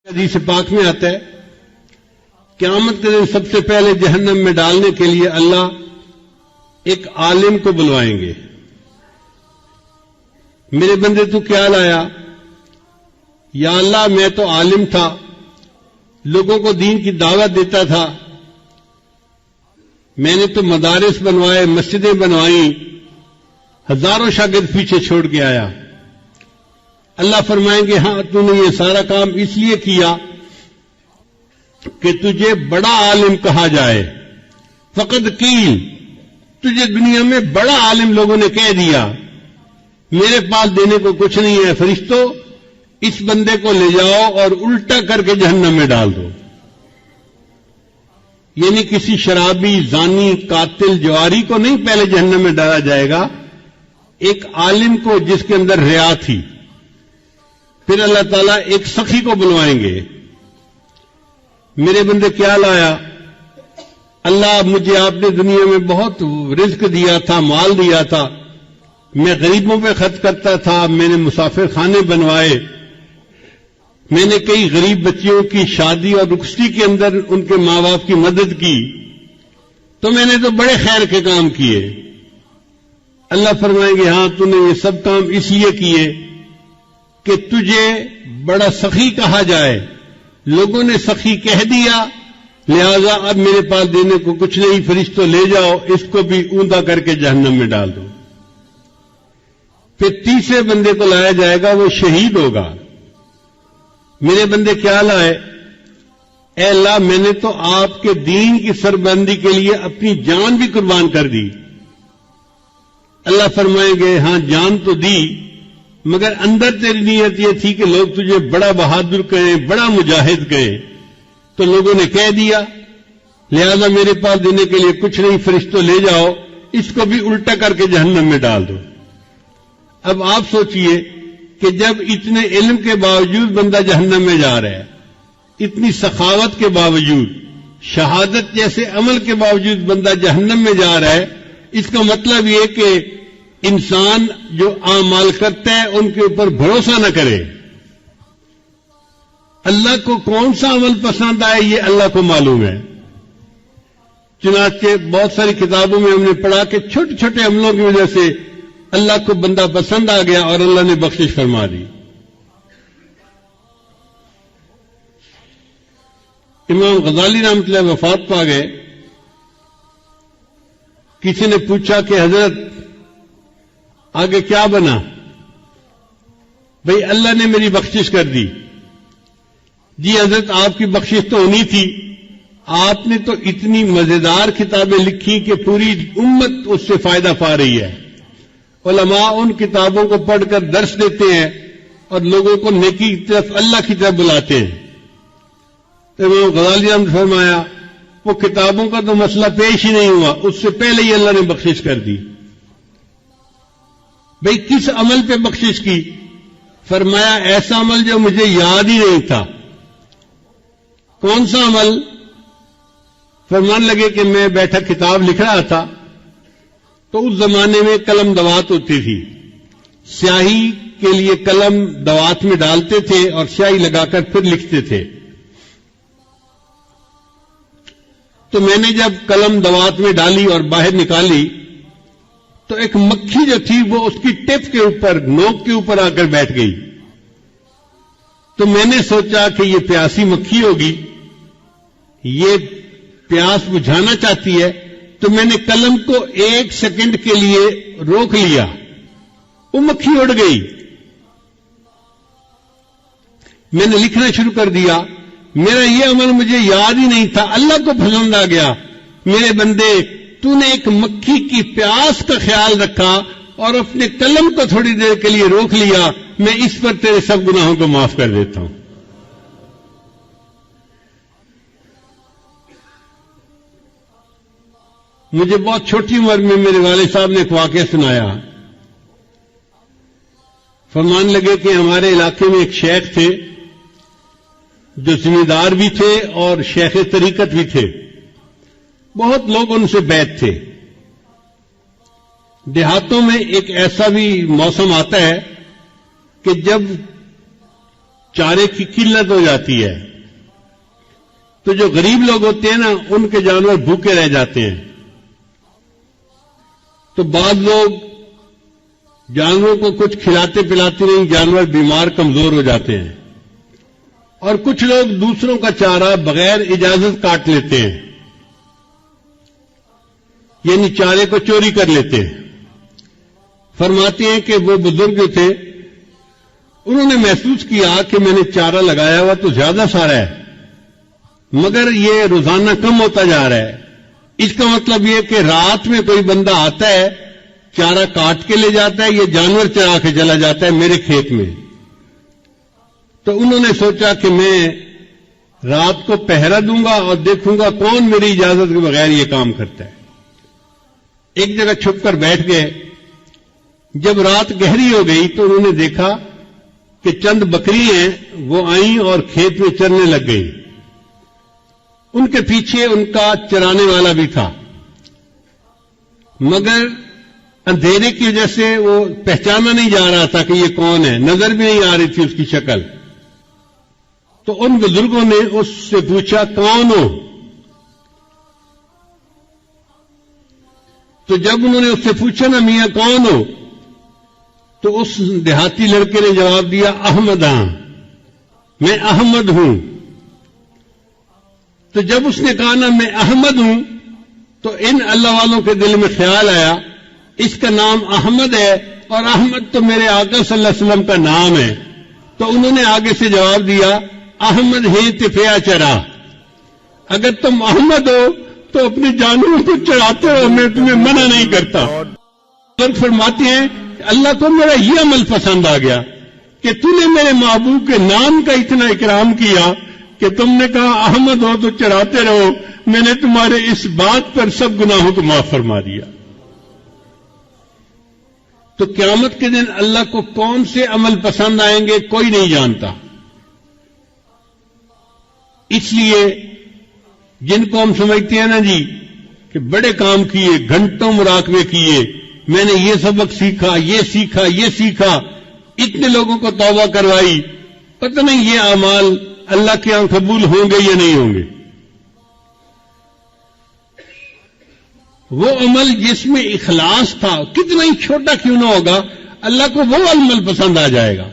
حدیث پاک میں آتا ہے قیامت کے دن سب سے پہلے جہنم میں ڈالنے کے لیے اللہ ایک عالم کو بلوائیں گے. میرے بندے تو کیا لایا؟ یا اللہ میں تو عالم تھا، لوگوں کو دین کی دعوت دیتا تھا، میں نے تو مدارس بنوائے، مسجدیں بنوائیں، ہزاروں شاگرد پیچھے چھوڑ کے آیا. اللہ فرمائیں گے ہاں تو نے یہ سارا کام اس لیے کیا کہ تجھے بڑا عالم کہا جائے. فقط قیل، تجھے دنیا میں بڑا عالم لوگوں نے کہہ دیا، میرے پاس دینے کو کچھ نہیں ہے. فرشتوں اس بندے کو لے جاؤ اور الٹا کر کے جہنم میں ڈال دو. یعنی کسی شرابی، زانی، قاتل، جواری کو نہیں پہلے جہنم میں ڈالا جائے گا، ایک عالم کو جس کے اندر ریا تھی. پھر اللہ تعالیٰ ایک سخی کو بلوائیں گے. میرے بندے کیا لایا؟ اللہ مجھے آپ نے دنیا میں بہت رزق دیا تھا، مال دیا تھا، میں غریبوں پہ خرچ کرتا تھا، میں نے مسافر خانے بنوائے، میں نے کئی غریب بچیوں کی شادی اور رخصتی کے اندر ان کے ماں باپ کی مدد کی، تو میں نے تو بڑے خیر کے کام کیے. اللہ فرمائیں گے ہاں تو نے یہ سب کام اس لیے کیے کہ تجھے بڑا سخی کہا جائے. لوگوں نے سخی کہہ دیا، لہذا اب میرے پاس دینے کو کچھ نہیں، فرشتوں لے جاؤ اس کو بھی اوندا کر کے جہنم میں ڈال دو. پھر تیسرے بندے کو لایا جائے گا، وہ شہید ہوگا. میرے بندے کیا لائے؟ اے اللہ میں نے تو آپ کے دین کی سربلندی کے لیے اپنی جان بھی قربان کر دی. اللہ فرمائیں گے ہاں جان تو دی، مگر اندر تیری نیت یہ تھی کہ لوگ تجھے بڑا بہادر کہیں، بڑا مجاہد کہیں، تو لوگوں نے کہہ دیا، لہذا میرے پاس دینے کے لیے کچھ نہیں، فرشتوں لے جاؤ اس کو بھی الٹا کر کے جہنم میں ڈال دو. اب آپ سوچئے کہ جب اتنے علم کے باوجود بندہ جہنم میں جا رہا ہے، اتنی سخاوت کے باوجود، شہادت جیسے عمل کے باوجود بندہ جہنم میں جا رہا ہے، اس کا مطلب یہ کہ انسان جو اعمال کرتا ہے ان کے اوپر بھروسہ نہ کرے. اللہ کو کون سا عمل پسند آئے یہ اللہ کو معلوم ہے. چنانچہ بہت ساری کتابوں میں ہم نے پڑھا کہ چھوٹے چھوٹے عملوں کی وجہ سے اللہ کو بندہ پسند آ گیا اور اللہ نے بخشش فرما دی. امام غزالی رحمۃ اللہ وفات پا گئے. کسی نے پوچھا کہ حضرت آگے کیا بنا؟ بھئی اللہ نے میری بخشش کر دی. جی حضرت آپ کی بخشش تو ہونی تھی، آپ نے تو اتنی مزیدار کتابیں لکھی کہ پوری امت اس سے فائدہ پا رہی ہے. علماء ان کتابوں کو پڑھ کر درس دیتے ہیں اور لوگوں کو نیکی کی طرف، اللہ کی طرف بلاتے ہیں. تو امام غزالی نے فرمایا وہ کتابوں کا تو مسئلہ پیش ہی نہیں ہوا، اس سے پہلے ہی اللہ نے بخشش کر دی. بھئی کس عمل پہ بخشش کی؟ فرمایا ایسا عمل جو مجھے یاد ہی نہیں تھا. کون سا عمل؟ فرمان لگے کہ میں بیٹھا کتاب لکھ رہا تھا تو اس زمانے میں قلم دوات ہوتی تھی، سیاہی کے لیے قلم دوات میں ڈالتے تھے اور سیاہی لگا کر پھر لکھتے تھے. تو میں نے جب قلم دوات میں ڈالی اور باہر نکالی تو ایک مکھی جو تھی وہ اس کی ٹپ کے اوپر، نوک کے اوپر آ کر بیٹھ گئی. تو میں نے سوچا کہ یہ پیاسی مکھی ہوگی، یہ پیاس بجھانا چاہتی ہے، تو میں نے قلم کو 1 سیکنڈ کے لیے روک لیا، وہ مکھی اڑ گئی. میں نے لکھنا شروع کر دیا. میرا یہ عمل مجھے یاد ہی نہیں تھا، اللہ کو پسند آ گیا. میرے بندے تو نے ایک مکھی کی پیاس کا خیال رکھا اور اپنے قلم کو تھوڑی دیر کے لیے روک لیا، میں اس پر تیرے سب گناہوں کو معاف کر دیتا ہوں. مجھے بہت چھوٹی عمر میں میرے والد صاحب نے ایک واقعہ سنایا. فرمان لگے کہ ہمارے علاقے میں ایک شیخ تھے جو ذمہ دار بھی تھے اور شیخ طریقت بھی تھے. بہت لوگ ان سے بیعت تھے. دیہاتوں میں ایک ایسا بھی موسم آتا ہے کہ جب چارے کی قلت ہو جاتی ہے تو جو غریب لوگ ہوتے ہیں نا ان کے جانور بھوکے رہ جاتے ہیں. تو بعض لوگ جانوروں کو کچھ کھلاتے پلاتے نہیں، جانور بیمار کمزور ہو جاتے ہیں. اور کچھ لوگ دوسروں کا چارہ بغیر اجازت کاٹ لیتے ہیں، یعنی چارے کو چوری کر لیتے ہیں. فرماتے ہیں کہ وہ بزرگ تھے، انہوں نے محسوس کیا کہ میں نے چارہ لگایا ہوا تو زیادہ سارا ہے مگر یہ روزانہ کم ہوتا جا رہا ہے. اس کا مطلب یہ کہ رات میں کوئی بندہ آتا ہے، چارہ کاٹ کے لے جاتا ہے، یہ جانور چرا کے چلا جاتا ہے میرے کھیت میں. تو انہوں نے سوچا کہ میں رات کو پہرا دوں گا اور دیکھوں گا کون میری اجازت کے بغیر یہ کام کرتا ہے. ایک جگہ چھپ کر بیٹھ گئے. جب رات گہری ہو گئی تو انہوں نے دیکھا کہ چند بکری ہیں وہ آئیں اور کھیت میں چرنے لگ گئی. ان کے پیچھے ان کا چرانے والا بھی تھا مگر اندھیرے کی وجہ سے وہ پہچانا نہیں جا رہا تھا کہ یہ کون ہے، نظر بھی نہیں آ رہی تھی اس کی شکل. تو ان بزرگوں نے اس سے پوچھا کون ہو؟ تو جب انہوں نے اس سے پوچھا نا میاں کون ہو، تو اس دیہاتی لڑکے نے جواب دیا احمد ہاں، میں احمد ہوں. تو جب اس نے کہا نا میں احمد ہوں تو ان اللہ والوں کے دل میں خیال آیا اس کا نام احمد ہے اور احمد تو میرے آقا صلی اللہ علیہ وسلم کا نام ہے. تو انہوں نے آگے سے جواب دیا احمد ہے تفیا چرا، اگر تم احمد ہو تو اپنے جانوروں کو چڑھاتے ہو، میں تمہیں منع نہیں کرتا. فرماتے ہیں اللہ کو میرا یہ عمل پسند آ گیا کہ تو نے میرے محبوب کے نام کا اتنا اکرام کیا کہ تم نے کہا احمد ہو تو چڑھاتے رہو، میں نے تمہارے اس بات پر سب گناہوں کو معاف فرما دیا. تو قیامت کے دن اللہ کو کون سے عمل پسند آئیں گے کوئی نہیں جانتا. اس لیے جن کو ہم سمجھتے ہیں نا جی کہ بڑے کام کیے، گھنٹوں مراقبے کیے، میں نے یہ سبق سیکھا، یہ سیکھا، یہ سیکھا، اتنے لوگوں کو توبہ کروائی، پتہ نہیں یہ اعمال اللہ کے یہاں قبول ہوں گے یا نہیں ہوں گے. وہ عمل جس میں اخلاص تھا کتنا ہی چھوٹا کیوں نہ ہوگا اللہ کو وہ عمل پسند آ جائے گا.